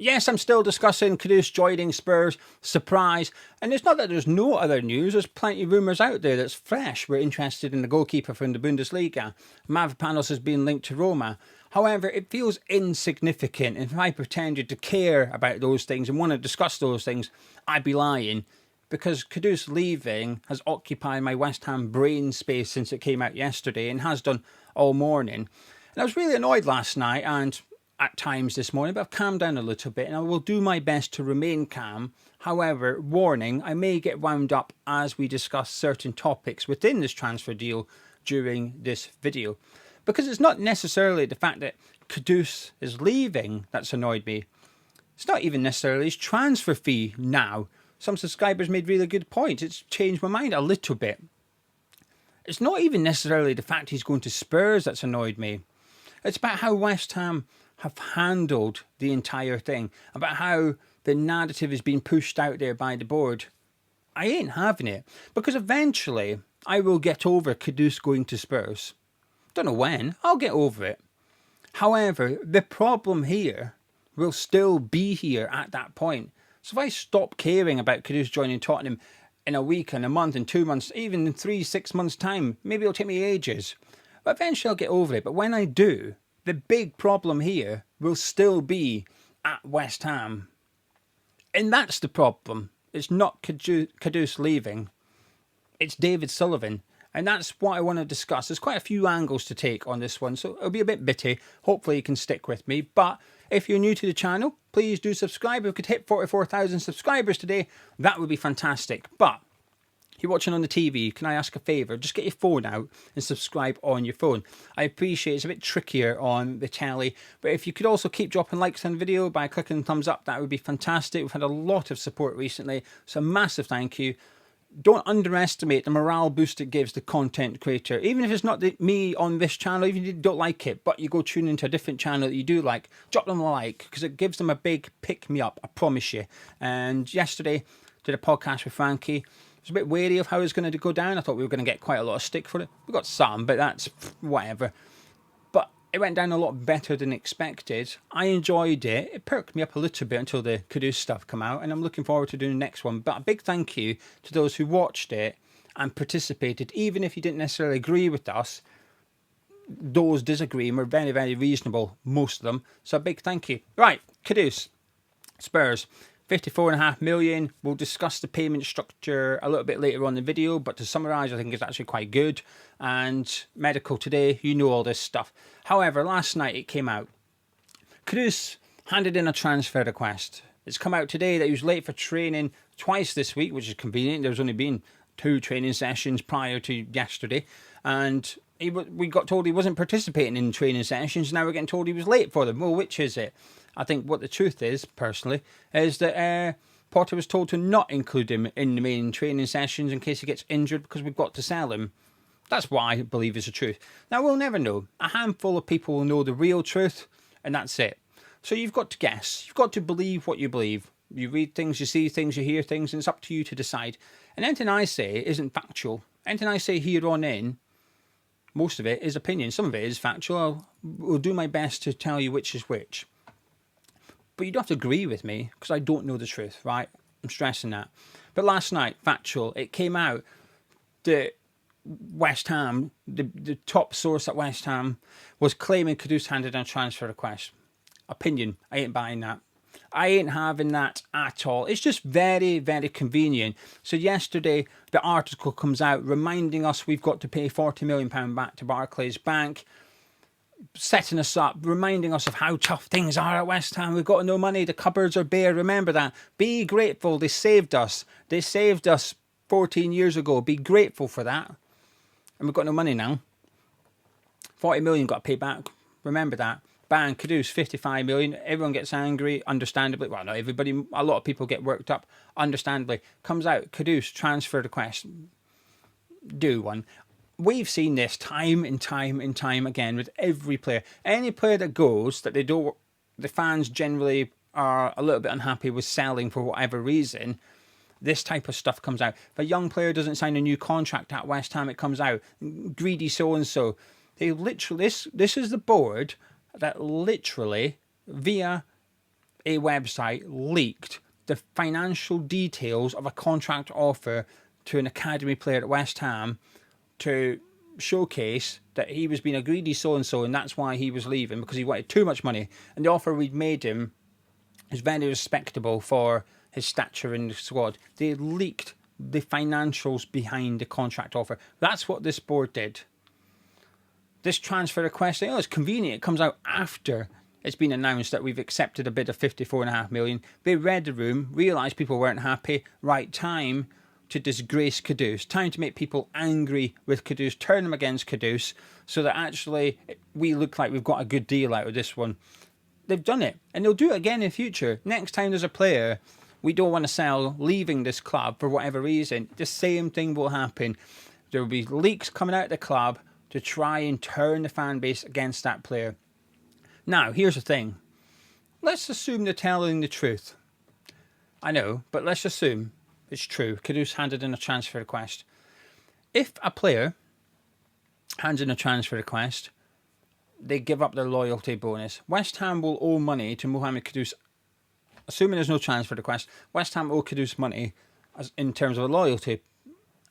Yes, I'm still discussing Kudus joining Spurs, surprise. And it's not that there's no other news, there's plenty of rumours out there that's fresh. We're interested in the goalkeeper from the Bundesliga. Mavropanos has been linked to Roma. However, it feels insignificant. If I pretended to care about those things and want to discuss those things, I'd be lying. Because Kudus leaving has occupied my West Ham brain space since it came out yesterday and has done all morning. And I was really annoyed last night and at times this morning, but I've calmed down a little bit and I will do my best to remain calm. However, warning, I may get wound up as we discuss certain topics within this transfer deal during this video. Because it's not necessarily the fact that Kudus is leaving that's annoyed me. It's not even necessarily his transfer fee now. Some subscribers made really good points. It's changed my mind a little bit. It's not even necessarily the fact he's going to Spurs that's annoyed me. It's about how West Ham have handled the entire thing, about how the narrative is being pushed out there by the board. I ain't having it, because eventually I will get over Kudus going to Spurs. Don't know when, I'll get over it. However, the problem here will still be here at that point. So if I stop caring about Kudus joining Tottenham in a week, in a month, in 2 months, even in 3-6 months time, maybe it'll take me ages. But eventually I'll get over it. But when I do, the big problem here will still be at West Ham. And that's the problem. It's not Kudus leaving. It's David Sullivan. And that's what I want to discuss. There's quite a few angles to take on this one, so it'll be a bit bitty. Hopefully you can stick with me. But if you're new to the channel, please do subscribe. If we could hit 44,000 subscribers today, that would be fantastic. But if you're watching on the TV, can I ask a favour? Just get your phone out and subscribe on your phone. I appreciate it's a bit trickier on the telly, but if you could also keep dropping likes on the video by clicking thumbs up, that would be fantastic. We've had a lot of support recently, so a massive thank you. Don't underestimate the morale boost it gives the content creator. Even if it's not me on this channel, even if you don't like it, but you go tune into a different channel that you do like, drop them a like, because it gives them a big pick-me-up, I promise you. And yesterday, did a podcast with Frankie. I was a bit wary of how it was going to go down. I thought we were going to get quite a lot of stick for it. We got some, but that's whatever. But it went down a lot better than expected. I enjoyed it. It perked me up a little bit until the Kudus stuff come out, and I'm looking forward to doing the next one. But a big thank you to those who watched it and participated, even if you didn't necessarily agree with us. Those disagreeing were very, very reasonable, most of them. So a big thank you. Right, Kudus, Spurs. 54.5 million. We'll discuss the payment structure a little bit later on in the video, but to summarise, I think it's actually quite good. And medical today, you know all this stuff. However, last night it came out. Kudus handed in a transfer request. It's come out today that he was late for training twice this week, which is convenient. There's only been 2 training sessions prior to yesterday. And we got told he wasn't participating in training sessions. Now we're getting told he was late for them. Well, which is it? I think what the truth is, personally, is that Potter was told to not include him in the main training sessions in case he gets injured because we've got to sell him. That's what I believe is the truth. Now, we'll never know. A handful of people will know the real truth, and that's it. So you've got to guess. You've got to believe what you believe. You read things, you see things, you hear things, and it's up to you to decide. And anything I say isn't factual. Anything I say here on in, most of it is opinion. Some of it is factual. I'll do my best to tell you which is which. But you don't have to agree with me because I don't know the truth, right? I'm stressing that. But last night, factual, it came out that West Ham, the top source at West Ham, was claiming Kudus handed in a transfer request. Opinion, I ain't buying that. I ain't having that at all. It's just very, very convenient. So yesterday, the article comes out reminding us we've got to pay £40 million back to Barclays Bank, setting us up, reminding us of how tough things are at West Ham. We've got no money. The cupboards are bare. Remember that. Be grateful. They saved us. They saved us 14 years ago. Be grateful for that. And we've got no money now. 40 million got to pay back. Remember that. Bang, Kudus, 55 million. Everyone gets angry, understandably. Well, not everybody. A lot of people get worked up, understandably. Comes out, Kudus, transfer request. Do one. We've seen this time and time and time again with every player. Any player that goes that the fans generally are a little bit unhappy with selling for whatever reason, this type of stuff comes out. If a young player doesn't sign a new contract at West Ham, it comes out. Greedy so-and-so. They literally, this is the board that literally, via a website leaked the financial details of a contract offer to an academy player at West Ham to showcase that he was being a greedy so-and-so and that's why he was leaving, because he wanted too much money. And the offer we'd made him is very respectable for his stature in the squad. They leaked the financials behind the contract offer. That's what this board did. This transfer request, it's convenient. It comes out after it's been announced that we've accepted a bid of 54.5 million. They read the room, realised people weren't happy. Right, time to disgrace Kudus. Time to make people angry with Kudus, turn them against Kudus, so that actually we look like we've got a good deal out of this one. They've done it, and they'll do it again in future. Next time there's a player we don't want to sell leaving this club for whatever reason, the same thing will happen. There will be leaks coming out of the club to try and turn the fan base against that player. Now, here's the thing. Let's assume they're telling the truth. I know, but let's assume it's true. Kudus handed in a transfer request. If a player hands in a transfer request, they give up their loyalty bonus. West Ham will owe money to Mohammed Kudus. Assuming there's no transfer request, West Ham owe Kudus money in terms of a loyalty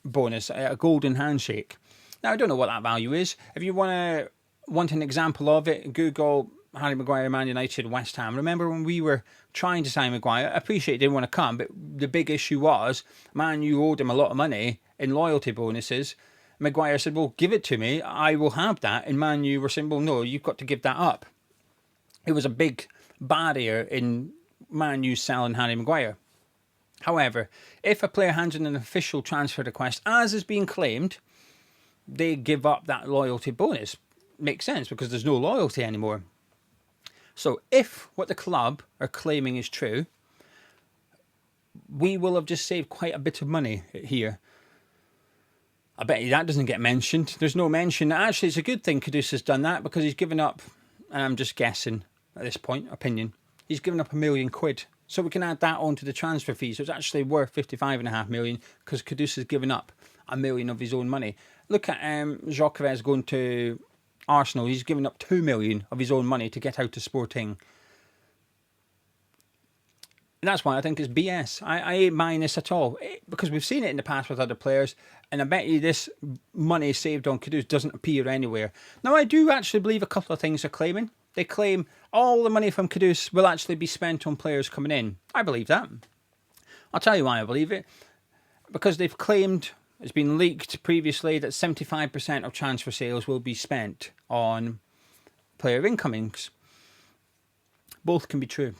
bonus, a golden handshake. Now, I don't know what that value is. If you want an example of it, Google Harry Maguire, Man United, West Ham. Remember when we were trying to sign Maguire? I appreciate he didn't want to come, but the big issue was Man U owed him a lot of money in loyalty bonuses. Maguire said, well, give it to me. I will have that. And Man U were saying, well, no, you've got to give that up. It was a big barrier in Man U selling Harry Maguire. However, if a player hands in an official transfer request, as is being claimed, they give up that loyalty bonus. Makes sense because there's no loyalty anymore. So if what the club are claiming is true, we will have just saved quite a bit of money here. I bet you that doesn't get mentioned. There's no mention. Actually, it's a good thing Kudus has done that because he's given up, and I'm just guessing at this point, opinion, he's given up £1 million. So we can add that onto the transfer fee. So it's actually worth 55.5 million because Kudus has given up £1 million of his own money. Look at Gyökeres going to Arsenal. He's given up 2 million of his own money to get out to Sporting. And that's why I think it's BS. I ain't buying this at all because we've seen it in the past with other players, and I bet you this money saved on Kudus doesn't appear anywhere. Now, I do actually believe a couple of things they're claiming. They claim all the money from Kudus will actually be spent on players coming in. I believe that. I'll tell you why I believe it. Because they've claimed, it's been leaked previously, that 75% of transfer sales will be spent on player incomings. Both can be true.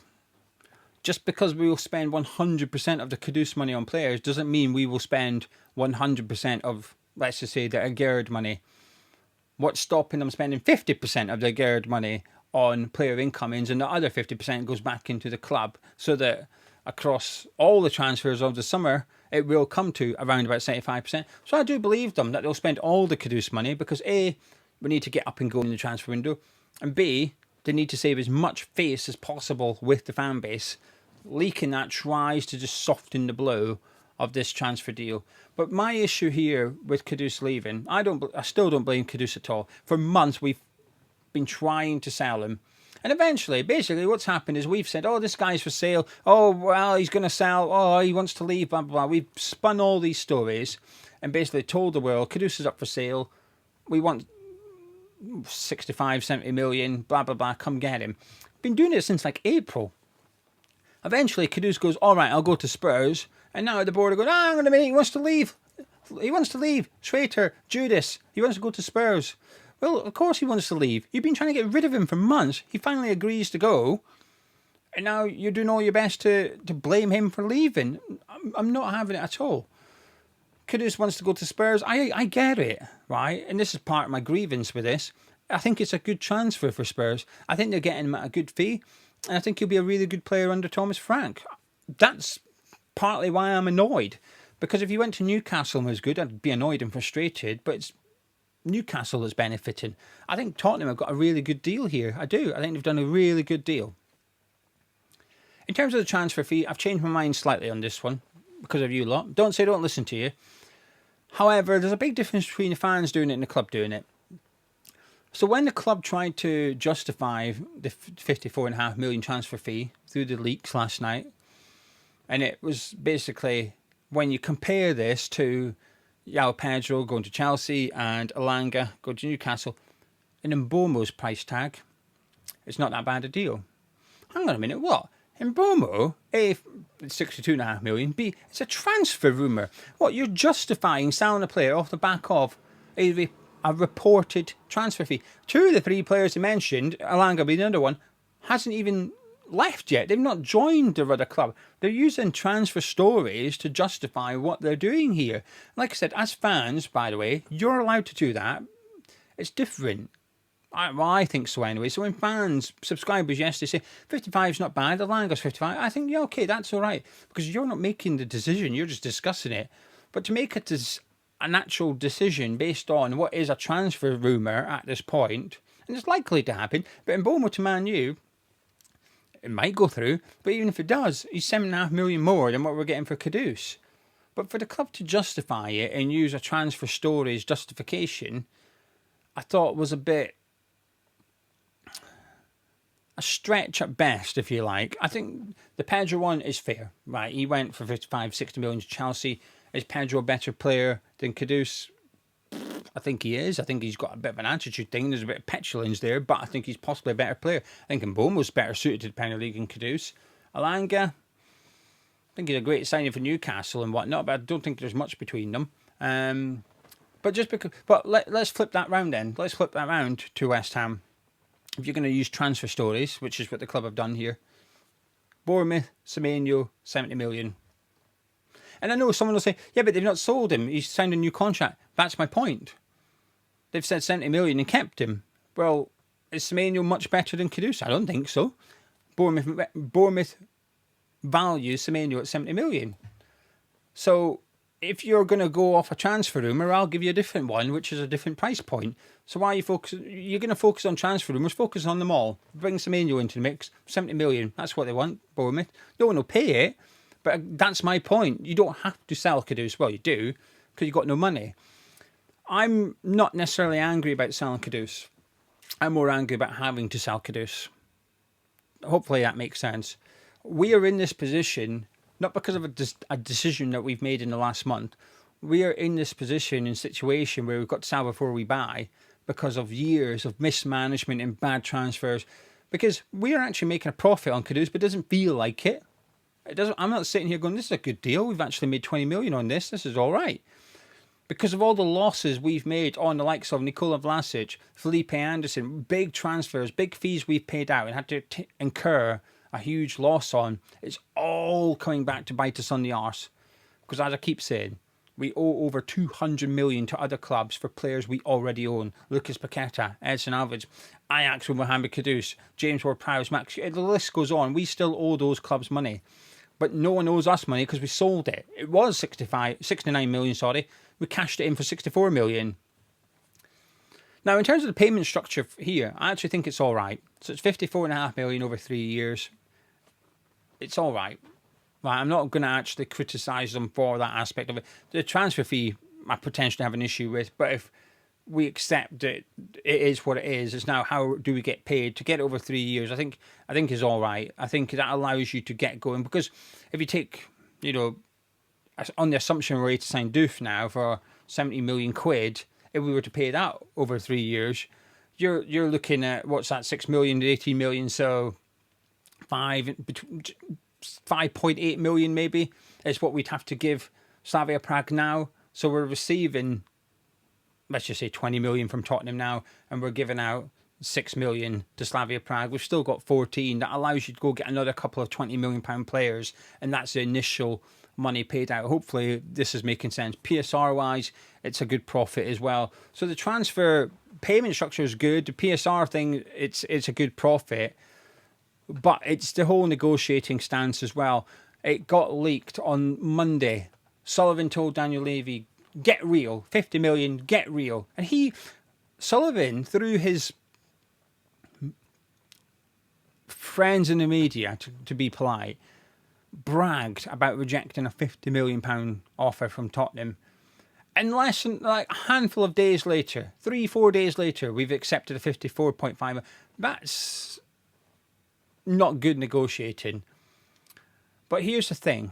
Just because we will spend 100% of the Kudus money on players doesn't mean we will spend 100% of, let's just say, the Agerd money. What's stopping them spending 50% of the Agerd money on player incomings, and the other 50% goes back into the club, so that across all the transfers of the summer, it will come to around about 75%. So I do believe them that they'll spend all the Kudus money because A, we need to get up and go in the transfer window, and B, they need to save as much face as possible with the fan base. Leaking that tries to just soften the blow of this transfer deal. But my issue here with Kudus leaving, I still don't blame Kudus at all. For months we've been trying to sell him, and eventually, basically, what's happened is we've said, "Oh, this guy's for sale. Oh, well, he's going to sell. Oh, he wants to leave." Blah blah blah. We've spun all these stories and basically told the world Kudus is up for sale. We want 65, 70 million. Blah blah blah. Come get him. Been doing it since like April. Eventually, Kudus goes, all right, I'll go to Spurs. And now the board are going, I'm going to make, he wants to leave. He wants to leave. Traitor, Judas, he wants to go to Spurs. Well, of course he wants to leave. You've been trying to get rid of him for months. He finally agrees to go. And now you're doing all your best to blame him for leaving. I'm not having it at all. Kudus wants to go to Spurs. I get it, right? And this is part of my grievance with this. I think it's a good transfer for Spurs. I think they're getting him at a good fee. And I think he'll be a really good player under Thomas Frank. That's partly why I'm annoyed. Because if he went to Newcastle and was good, I'd be annoyed and frustrated. But it's Newcastle that's benefiting. I think Tottenham have got a really good deal here. I do. I think they've done a really good deal. In terms of the transfer fee, I've changed my mind slightly on this one. Because of you lot. Don't say don't listen to you. However, there's a big difference between the fans doing it and the club doing it. So when the club tried to justify the 54.5 million transfer fee through the leaks last night, and it was basically, when you compare this to João Pedro going to Chelsea and Elanga going to Newcastle, and Mbomo's price tag, it's not that bad a deal. Hang on a minute, what? Mbomo, A, 62.5 million, B, it's a transfer rumour. What, you're justifying selling a player off the back of a reported transfer fee? 2 of the 3 players you mentioned, Elanga being the other one, hasn't even left yet. They've not joined the other club. They're using transfer stories to justify what they're doing here. Like I said, as fans, by the way, you're allowed to do that. It's different. I think so anyway. So when fans, subscribers yesterday say 55 is not bad, Elanga's 55, I think, yeah, okay, that's all right. Because you're not making the decision, you're just discussing it. But to make it as an actual decision based on what is a transfer rumour at this point, and it's likely to happen, but in Mbeumo to Man U, it might go through, but even if it does, he's 7.5 million more than what we're getting for Kudus. But for the club to justify it and use a transfer stories justification, I thought was a bit a stretch at best, if you like. I think the Pedro one is fair, right? He went for 55, 60 million to Chelsea. Is Pedro a better player than Kudus? I think he is. I think he's got a bit of an attitude thing. There's a bit of petulance there, but I think he's possibly a better player. I think Mbomo's better suited to the Premier League than Kudus. Elanga, I think he's a great signing for Newcastle and whatnot, but I don't think there's much between them. But just because, but let's flip that round then. Let's flip that round to West Ham. If you're going to use transfer stories, which is what the club have done here, Bournemouth, Semenyo, 70 million. And I know someone will say, yeah, but they've not sold him. He's signed a new contract. That's my point. They've said 70 million and kept him. Well, is Semenyo much better than Kudus? I don't think so. Bournemouth values Semenyo at 70 million. So if you're going to go off a transfer rumour, I'll give you a different one, which is a different price point. So why are you focusing? You're going to focus on transfer rumours, focus on them all. Bring Semenyo into the mix, 70 million. That's what they want, Bournemouth. No one will pay it, but that's my point. You don't have to sell Kudus. Well, you do, because you've got no money. I'm not necessarily angry about selling Kudus. I'm more angry about having to sell Kudus. Hopefully that makes sense. We are in this position not because of a decision that we've made in the last month. We are in this position and situation where we've got to sell before we buy because of years of mismanagement and bad transfers. Because we are actually making a profit on Kudus, but it doesn't feel like it. It doesn't. I'm not sitting here going, this is a good deal. We've actually made 20 million on this. This is all right. Because of all the losses we've made on the likes of Nikola Vlasic, Felipe Anderson, big transfers, big fees we've paid out and had to incur a huge loss on, it's all coming back to bite us on the arse. Because as I keep saying, we owe over 200 million to other clubs for players we already own. Lucas Paqueta, Edson Alvarez, Ajax with Mohammed Kudus, James Ward-Prowse, Max. The list goes on. We still owe those clubs money. But no one owes us money because we sold it. It was 69 million, sorry. We cashed it in for 64 million. Now, in terms of the payment structure here, I actually think it's all right. So it's 54.5 million over 3 years. It's all right. I'm not going to actually criticise them for that aspect of it. The transfer fee, I potentially have an issue with, but if we accept it, it is what it is. It's now how do we get paid to get it over 3 years. I think is all right. I think that allows you to get going because if you take, on the assumption we're ready to sign Doof now for 70 million quid, if we were to pay that over 3 years, you're looking at what's that, 6 million to 18 million, so 5.8 million maybe is what we'd have to give Slavia Prague now. So we're receiving, let's just say 20 million from Tottenham now, and we're giving out 6 million to Slavia Prague. We've still got 14. That allows you to go get another couple of 20 million pound players, and that's the initial money paid out. Hopefully this is making sense. PSR wise, it's a good profit as well. So the transfer payment structure is good. The PSR thing, it's a good profit. But it's the whole negotiating stance as well. It got leaked on Monday. Sullivan told Daniel Levy, get real, 50 million, get real. And Sullivan, through his friends in the media, to be polite, bragged about rejecting a £50 million offer from Tottenham. And less than like a handful of days later, 3-4 days later, we've accepted a 54.5. That's not good negotiating. But here's the thing.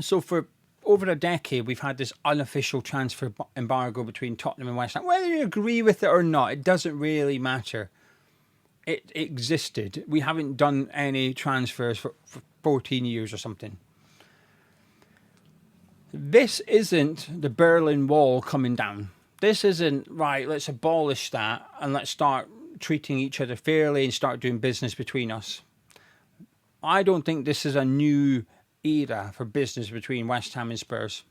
So for over a decade, we've had this unofficial transfer embargo between Tottenham and West Ham. Whether you agree with it or not, it doesn't really matter. It existed. We haven't done any transfers for 14 years or something. This isn't the Berlin Wall coming down. This isn't, right, let's abolish that and let's start treating each other fairly and start doing business between us. I don't think this is a new era for business between West Ham and Spurs.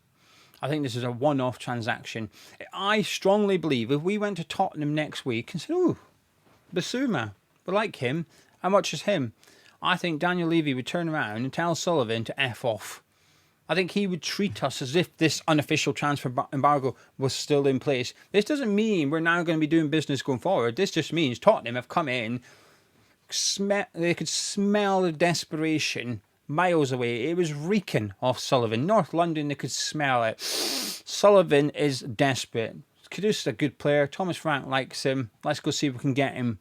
I think this is a one-off transaction. I strongly believe if we went to Tottenham next week and said, oh, Basuma, we like him, how much is him? I think Daniel Levy would turn around and tell Sullivan to F off. I think he would treat us as if this unofficial transfer embargo was still in place. This doesn't mean we're now going to be doing business going forward. This just means Tottenham have come in, they could smell the desperation miles away. It was reeking off Sullivan. North London, they could smell it. Sullivan is desperate. Kudus is a good player. Thomas Frank likes him. Let's go see if we can get him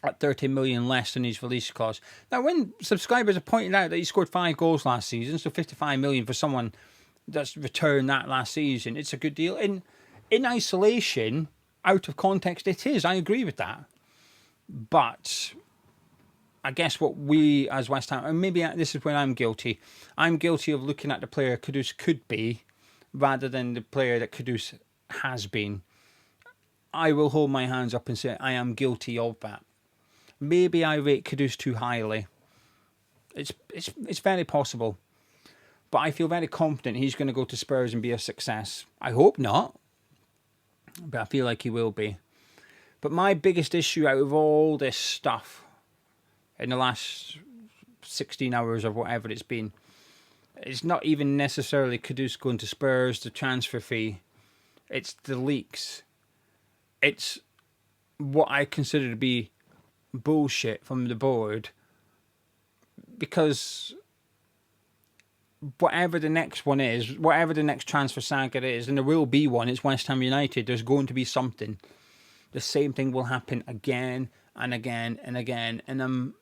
at 30 million less than his release clause. Now, when subscribers are pointing out that he scored 5 goals last season, so 55 million for someone that's returned that last season, it's a good deal. In isolation, out of context, it is. I agree with that. But I guess what we as West Ham, and maybe this is where I'm guilty of looking at the player Kudus could be rather than the player that Kudus has been. I will hold my hands up and say I am guilty of that. Maybe I rate Kudus too highly. It's very possible. But I feel very confident he's going to go to Spurs and be a success. I hope not. But I feel like he will be. But my biggest issue out of all this stuff in the last 16 hours or whatever it's been, it's not even necessarily Kudus going to Spurs, the transfer fee. It's the leaks. It's what I consider to be bullshit from the board, because whatever the next one is, whatever the next transfer saga is, and there will be one, it's West Ham United, there's going to be something. The same thing will happen again and again and again, and I'm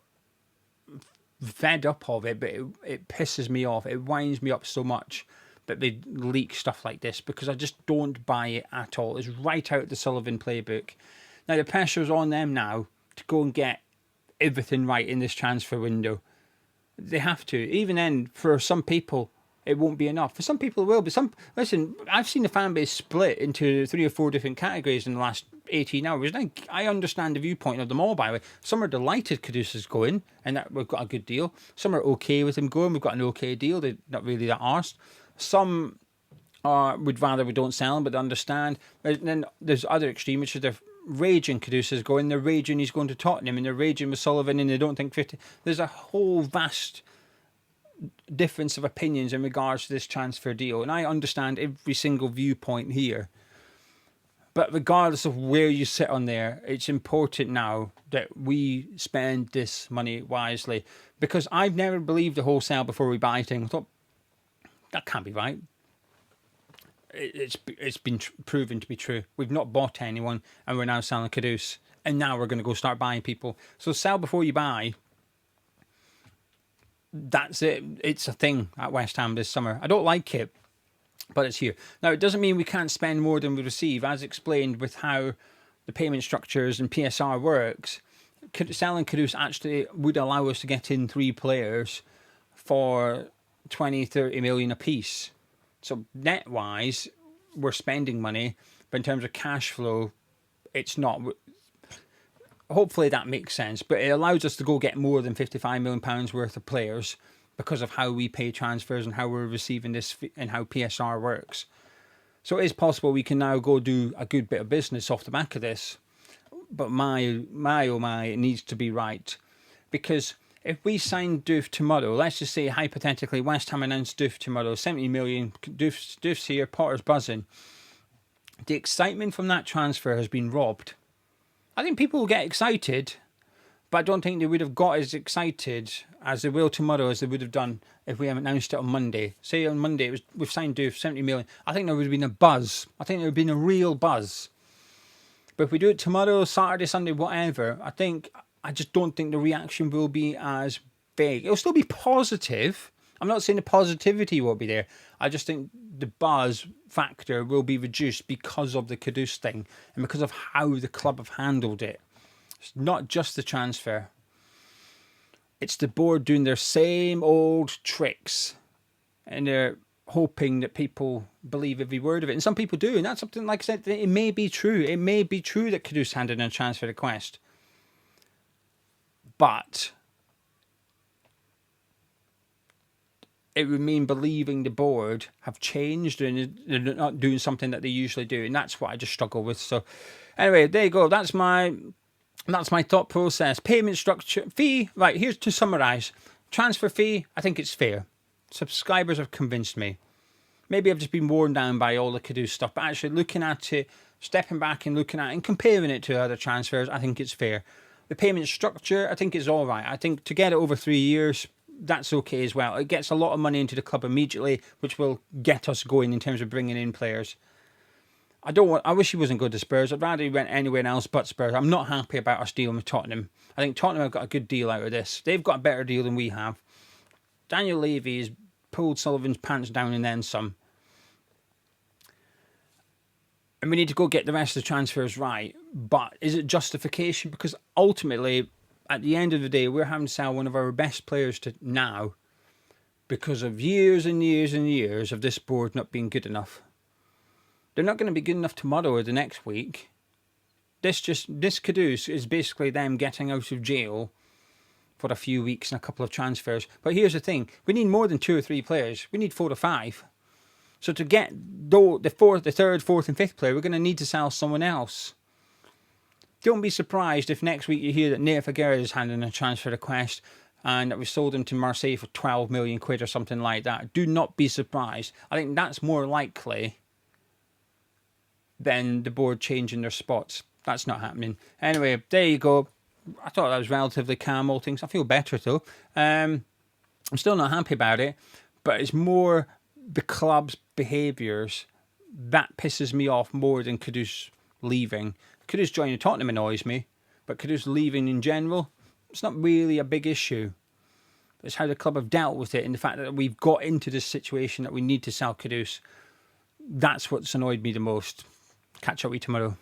fed up of it, but it pisses me off. It winds me up so much that they leak stuff like this, because I just don't buy it at all. It's right out the Sullivan playbook. Now the pressure's on them now to go and get everything right in this transfer window. They have to. Even then, for some people, it won't be enough. For some people, it will be. Listen, I've seen the fan base split into 3 or 4 different categories in the last 18 hours. I understand the viewpoint of them all, by the way. Some are delighted Kudus is going, and that we've got a good deal. Some are okay with him going. We've got an okay deal. They're not really that arsed. Some would rather we don't sell him, but they understand. And then there's other extreme, which is they're raging Kudus is going, they're raging he's going to Tottenham, and they're raging with Sullivan, and they don't think 50. There's a whole vast difference of opinions in regards to this transfer deal, and I understand every single viewpoint here. But regardless of where you sit on there, it's important now that we spend this money wisely, because I've never believed the whole sell before we buy thing. I thought, that can't be right. It's been proven to be true. We've not bought anyone, and we're now selling Kudus, and now we're going to go start buying people. So sell before you buy. That's it. It's a thing at West Ham this summer. I don't like it, but it's here. Now, it doesn't mean we can't spend more than we receive, as explained with how the payment structures and PSR works. Selling Kudus actually would allow us to get in 3 players for 20, 30 million apiece. So net-wise, we're spending money, but in terms of cash flow, it's not. Hopefully that makes sense, but it allows us to go get more than £55 million worth of players because of how we pay transfers and how we're receiving this and how PSR works. So it is possible we can now go do a good bit of business off the back of this. But my, it needs to be right. Because if we sign Doof tomorrow, let's just say hypothetically West Ham announced Doof tomorrow, 70 million, Doof's here, Potter's buzzing. The excitement from that transfer has been robbed. I think people will get excited, But I don't think they would have got as excited as they will tomorrow as they would have done if we announced it on Monday. Say on Monday we've signed to 70 million. I think there would have been a buzz. I think there would have been a real buzz. But if we do it tomorrow, Saturday, Sunday, whatever, I just don't think the reaction will be as big. It'll still be positive. I'm not saying the positivity won't be there. I just think the buzz factor will be reduced because of the Kudus thing and because of how the club have handled it. It's not just the transfer. It's the board doing their same old tricks, and they're hoping that people believe every word of it. And some people do, and that's something, like I said, it may be true. It may be true that Kudus handed in a transfer request. But it would mean believing the board have changed and they're not doing something that they usually do. And that's what I just struggle with. So anyway, there you go. That's my thought process. Payment structure, fee. Right, here's to summarise. Transfer fee, I think it's fair. Subscribers have convinced me. Maybe I've just been worn down by all the Kudus stuff, but actually looking at it, stepping back and looking at it and comparing it to other transfers, I think it's fair. The payment structure, I think is all right. I think to get it over 3 years, that's okay as well. It gets a lot of money into the club immediately, which will get us going in terms of bringing in players. I wish he wasn't good to Spurs. I'd rather he went anywhere else but Spurs. I'm not happy about us dealing with Tottenham. I think Tottenham have got a good deal out of this. They've got a better deal than we have. Daniel Levy has pulled Sullivan's pants down and then some. And we need to go get the rest of the transfers right. But is it justification? Because ultimately, at the end of the day, we're having to sell one of our best players to now because of years and years and years of this board not being good enough. They're not going to be good enough tomorrow or the next week. This Kudus is basically them getting out of jail for a few weeks and a couple of transfers. But here's the thing. We need more than 2 or 3 players. We need 4 to 5. So to get the third, fourth and fifth player, we're going to need to sell someone else. Don't be surprised if next week you hear that Nate Figueroa is handing a transfer request and that we sold him to Marseille for 12 million quid or something like that. Do not be surprised. I think that's more likely than the board changing their spots. That's not happening. Anyway, there you go. I thought that was relatively calm, all things. I feel better though. I'm still not happy about it, but it's more the club's behaviours that pisses me off more than Kudus leaving. Kudus joining Tottenham annoys me, but Kudus leaving in general, it's not really a big issue. It's how the club have dealt with it and the fact that we've got into this situation that we need to sell Kudus. That's what's annoyed me the most. Catch up with you tomorrow.